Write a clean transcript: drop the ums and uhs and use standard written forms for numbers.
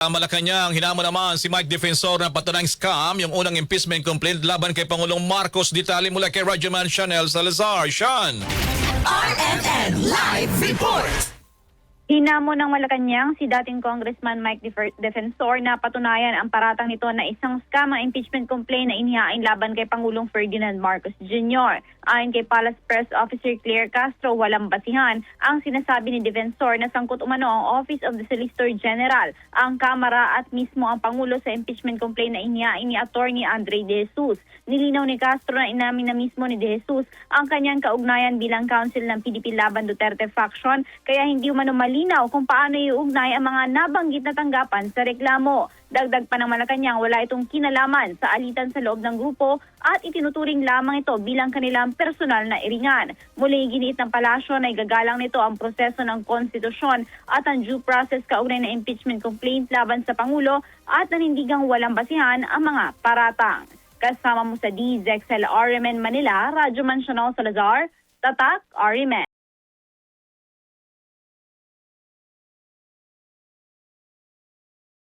Malacanang, hinamo naman si Mike Defensor na patunang scam yung unang impeachment complaint laban kay Pangulong Marcos. Detalye mula kay Radyoman Chanel Salazar. Sean! RMN Live Report! Hinamo ng Malacanang si dating Congressman Mike Defensor na patunayan ang paratang nito na isang scam ang impeachment complaint na inihain laban kay Pangulong Ferdinand Marcos Jr. Ayon kay Palace Press Officer Claire Castro, walang basihan ang sinasabi ni Defensor na sangkot umano ang Office of the Solicitor General, ang Kamara at mismo ang Pangulo sa impeachment complaint na inihain ni Attorney Andre De Jesus. Nilinaw ni Castro na inamin na mismo ni De Jesus ang kanyang kaugnayan bilang counsel ng PDP Laban Duterte faction, kaya hindi umano malinaw kung paano iuugnay ang mga nabanggit na tanggapan sa reklamo. Dagdag pa ng Malacanang, wala itong kinalaman sa alitan sa loob ng grupo at itinuturing lamang ito bilang kanilang personal na iringan. Muli giniit ng palasyo na igagalang nito ang proseso ng konstitusyon at ang due process kaugnay na impeachment complaint laban sa Pangulo at nanindigang walang basihan ang mga paratang. Kasama mo sa DZXL RMN Manila, Radyoman Chanel Salazar, Tatak RMN.